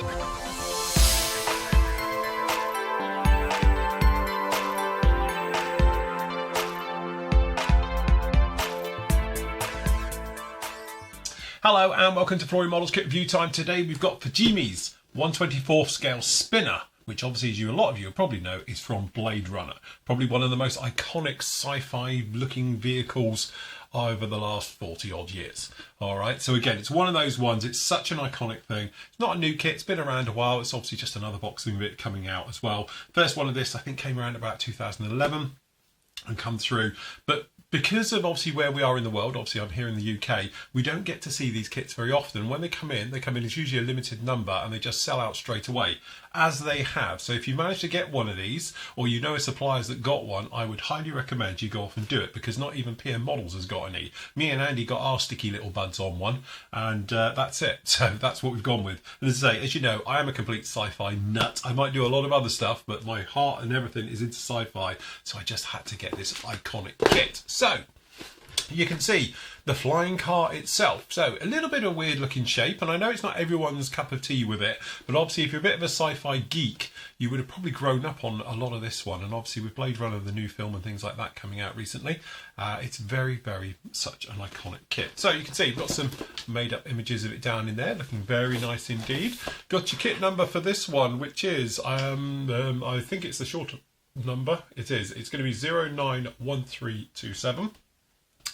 Hello and welcome to Flooring Models Kit Review Time. Today we've got Fujimi's 1/24 scale spinner, which obviously, as a lot of you probably know, is from Blade Runner. Probably one of the most iconic sci-fi looking vehicles over the last 40 odd years. Alright, so again, it's one of those ones, it's such an iconic thing. It's not a new kit, it's been around a while, it's obviously just another boxing bit coming out as well. First one of this I think came around about 2011 and come through, but because of obviously where we are in the world, obviously I'm here in the UK, we don't get to see these kits very often. When they come in, it's usually a limited number and they just sell out straight away, as they have. So if you manage to get one of these, or you know a suppliers that got one, I would highly recommend you go off and do it, because not even PM Models has got any. Me and Andy got our sticky little buds on one, and that's it. So that's what we've gone with. And as I say, as you know, I am a complete sci-fi nut. I might do a lot of other stuff, but my heart and everything is into sci-fi, so I just had to get this iconic kit. So you can see the flying car itself. So a little bit of weird looking shape, and I know it's not everyone's cup of tea with it, but obviously if you're a bit of a sci-fi geek, you would have probably grown up on a lot of this one. And obviously with Blade Runner, the new film and things like that coming out recently, it's very, very such an iconic kit. So you can see you've got some made up images of it down in there, looking very nice indeed. Got your kit number for this one, which is, I think it's the short number. It is. It's going to be 091327.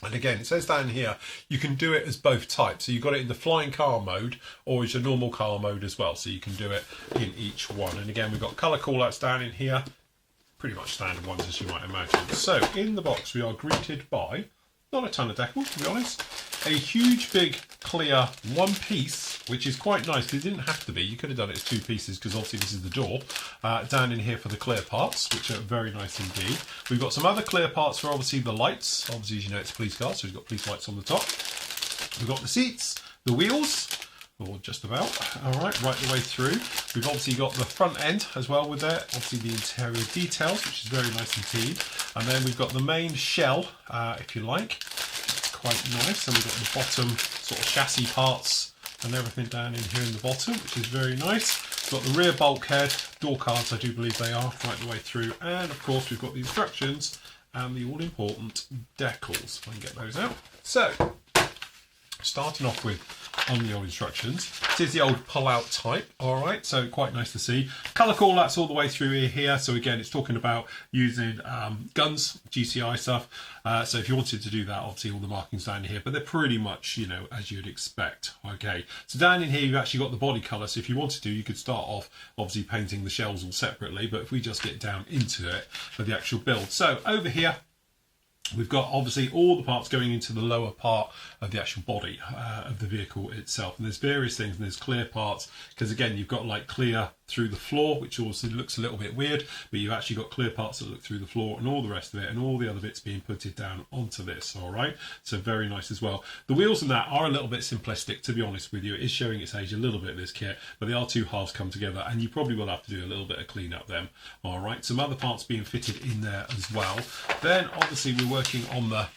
And again, it says down here, you can do it as both types. So you've got it in the flying car mode or as your normal car mode as well. So you can do it in each one. And again, we've got colour callouts down in here. Pretty much standard ones, as you might imagine. So in the box, we are greeted by, not a ton of decals, to be honest, a huge big clear one piece, which is quite nice because it didn't have to be. You could have done it as two pieces because obviously this is the door. Down in here for the clear parts, which are very nice indeed. We've got some other clear parts for obviously the lights. Obviously, as you know, it's a police car, so we've got police lights on the top. We've got the seats, the wheels, or just about, all right the way through. We've obviously got the front end as well with there, obviously the interior details, which is very nice indeed. And then we've got the main shell, if you like. Quite nice, and we've got the bottom sort of chassis parts and everything down in here in the bottom, which is very nice. We've got the rear bulkhead, door cards I do believe they are, right the way through, and of course we've got the instructions and the all-important decals, if I can get those out. So, starting off with on the old instructions, it is the old pull-out type, alright, so quite nice to see. Colour callouts all the way through here, so again it's talking about using guns, GCI stuff, so if you wanted to do that, obviously all the markings down here, but they're pretty much, you know, as you'd expect. Okay, so down in here you've actually got the body colour, so if you wanted to, you could start off obviously painting the shells all separately, but if we just get down into it for the actual build. So over here, we've got obviously all the parts going into the lower part of the actual body of the vehicle itself. And there's various things, and there's clear parts, because again, you've got like clear through the floor, which also looks a little bit weird, but you've actually got clear parts that look through the floor and all the rest of it, and all the other bits being putted down onto this, all right? So very nice as well. The wheels and that are a little bit simplistic, to be honest with you. It is showing its age a little bit, this kit, but they are two halves come together, and you probably will have to do a little bit of clean up them, all right? Some other parts being fitted in there as well. Then obviously we're working on the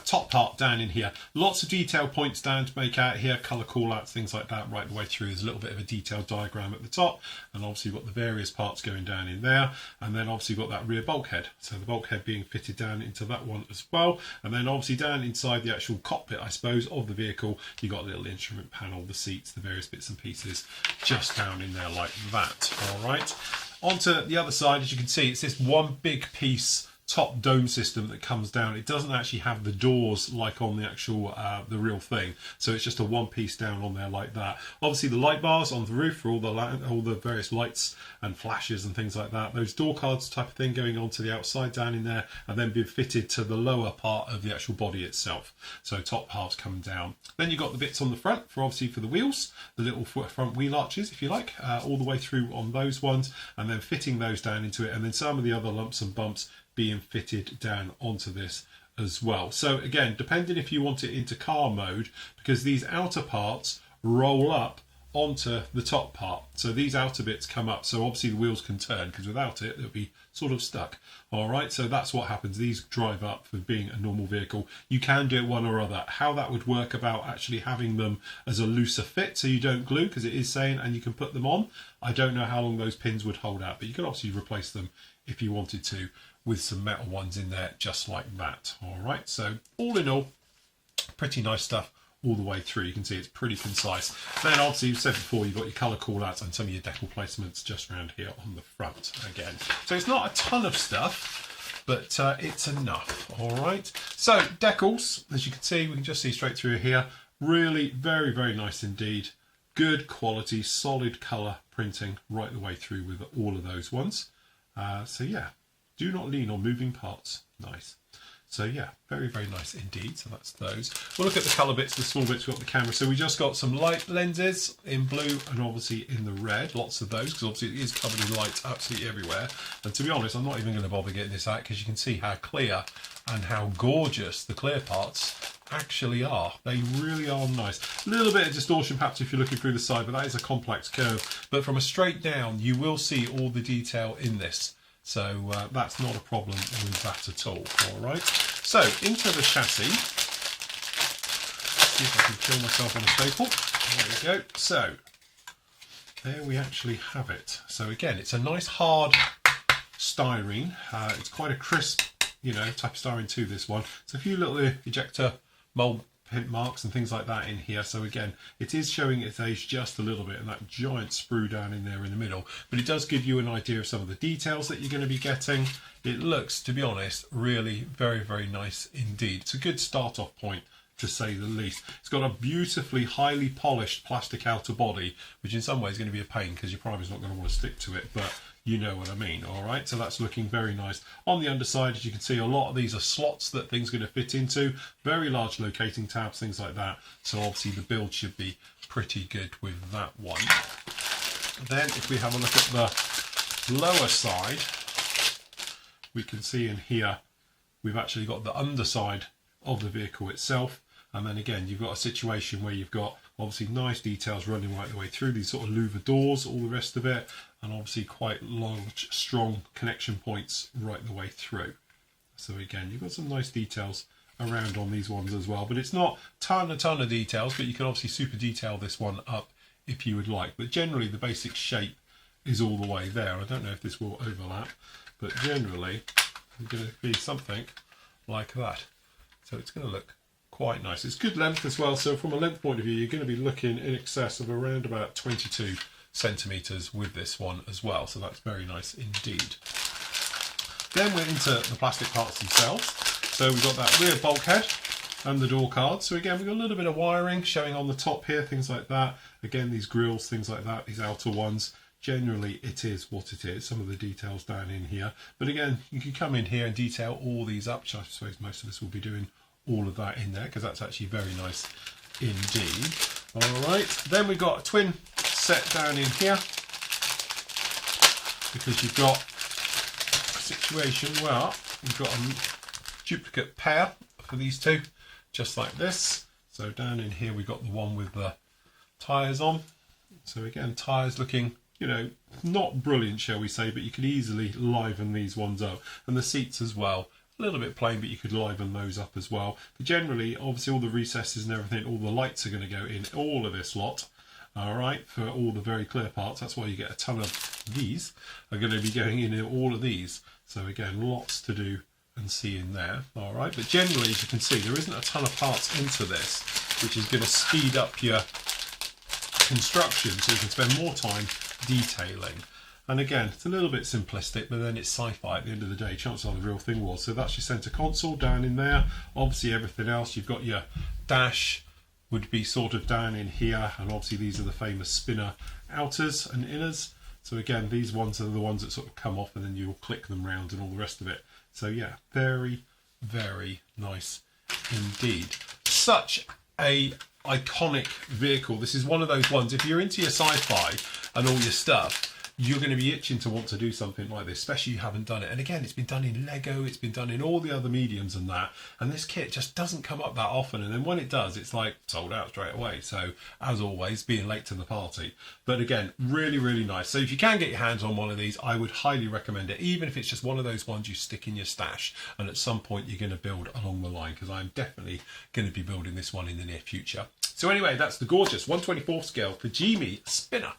top part down in here. Lots of detail points down to make out here, colour callouts, things like that right the way through. There's a little bit of a detailed diagram at the top, and obviously you've got the various parts going down in there, and then obviously you've got that rear bulkhead, so the bulkhead being fitted down into that one as well. And then obviously down inside the actual cockpit, I suppose, of the vehicle, you've got a little instrument panel, the seats, the various bits and pieces just down in there like that. All right, onto the other side, as you can see, it's this one big piece top dome system that comes down. It doesn't actually have the doors like on the actual the real thing, so it's just a one piece down on there like that. Obviously the light bars on the roof for all the various lights and flashes and things like that. Those door cards type of thing going on to the outside down in there, and then being fitted to the lower part of the actual body itself. So top halves come down. Then you've got the bits on the front for obviously for the wheels, the little front wheel arches, if you like, all the way through on those ones, and then fitting those down into it, and then some of the other lumps and bumps being fitted down onto this as well. So again, depending if you want it into car mode, because these outer parts roll up onto the top part, so these outer bits come up, so obviously the wheels can turn, because without it they'll be sort of stuck. All right, so that's what happens. These drive up for being a normal vehicle. You can do it one or other. How that would work about actually having them as a looser fit so you don't glue, because it is saying, and you can put them on. I don't know how long those pins would hold out, but you could obviously replace them if you wanted to with some metal ones in there just like that. All right, so all in all, pretty nice stuff all the way through. You can see it's pretty concise. Then obviously, you've said before, you've got your colour call-outs and some of your decal placements just around here on the front again. So it's not a ton of stuff, but it's enough. All right, so decals, as you can see, we can just see straight through here. Really very, very nice indeed. Good quality, solid colour printing right the way through with all of those ones. So yeah, do not lean on moving parts. Nice. So yeah, very, very nice indeed. So that's those. We'll look at the colour bits, the small bits we've got the camera. So we just got some light lenses in blue and obviously in the red. Lots of those, because obviously it is covered in light absolutely everywhere. And to be honest, I'm not even going to bother getting this out, because you can see how clear and how gorgeous the clear parts actually are. They really are nice. A little bit of distortion perhaps if you're looking through the side, but that is a complex curve. But from a straight down, you will see all the detail in this. So that's not a problem with that at all. All right. So into the chassis. See if I can kill myself on a staple. There we go. So there we actually have it. So again, it's a nice hard styrene. It's quite a crisp, you know, type of styrene too, this one. So a few little ejector mold hint marks and things like that in here. So again, it is showing its age just a little bit, and that giant sprue down in there in the middle, but it does give you an idea of some of the details that you're going to be getting. It looks, to be honest, really very, very nice indeed. It's a good start off point, to say the least. It's got a beautifully highly polished plastic outer body, which in some ways is going to be a pain because your primer's not going to want to stick to it, but you know what I mean. All right, so that's looking very nice. On the underside, as you can see, a lot of these are slots that things are going to fit into, very large locating tabs, things like that. So obviously the build should be pretty good with that one. Then if we have a look at the lower side, we can see in here we've actually got the underside of the vehicle itself. And then again, you've got a situation where you've got obviously nice details running right the way through, these sort of louver doors, all the rest of it, and obviously quite large, strong connection points right the way through. So again, you've got some nice details around on these ones as well, but it's not a ton of details, but you can obviously super detail this one up if you would like. But generally, the basic shape is all the way there. I don't know if this will overlap, but generally, it's going to be something like that. So it's going to look quite nice. It's good length as well, so from a length point of view, you're going to be looking in excess of around about 22 centimetres with this one as well, so that's very nice indeed. Then we're into the plastic parts themselves. So we've got that rear bulkhead and the door cards. So again, we've got a little bit of wiring showing on the top here, things like that. Again, these grills, things like that, these outer ones. Generally, it is what it is. Some of the details down in here. But again, you can come in here and detail all these up, which I suppose most of us will be doing all of that in there, because that's actually very nice indeed. All right, then we've got a twin set down in here, because you've got a situation where you've got a duplicate pair for these two, just like this. So down in here we've got the one with the tyres on. So again, tyres looking, you know, not brilliant, shall we say, but you could easily liven these ones up. And the seats as well, a little bit plain, but you could liven those up as well. But generally, obviously all the recesses and everything, all the lights are going to go in all of this lot. All right, for all the very clear parts. That's why you get a ton of these are going to be going in all of these. So again, lots to do and see in there. All right, but generally, as you can see, there isn't a ton of parts into this, which is going to speed up your construction so you can spend more time detailing. And again, it's a little bit simplistic, but then it's sci-fi at the end of the day. Chances are the real thing was. So that's your centre console down in there. Obviously everything else, you've got your dash would be sort of down in here, and obviously these are the famous spinner outers and inners. So again, these ones are the ones that sort of come off and then you'll click them round and all the rest of it. So yeah, very, very nice indeed. Such a iconic vehicle. This is one of those ones, if you're into your sci-fi and all your stuff, you're going to be itching to want to do something like this, especially if you haven't done it. And again, it's been done in Lego, it's been done in all the other mediums and that, and this kit just doesn't come up that often, and then when it does, it's like sold out straight away. So as always, being late to the party. But again, really, really nice. So if you can get your hands on one of these, I would highly recommend it, even if it's just one of those ones you stick in your stash and at some point you're going to build along the line, because I'm definitely going to be building this one in the near future. So anyway, that's the gorgeous 1/24 scale Fujimi spinner.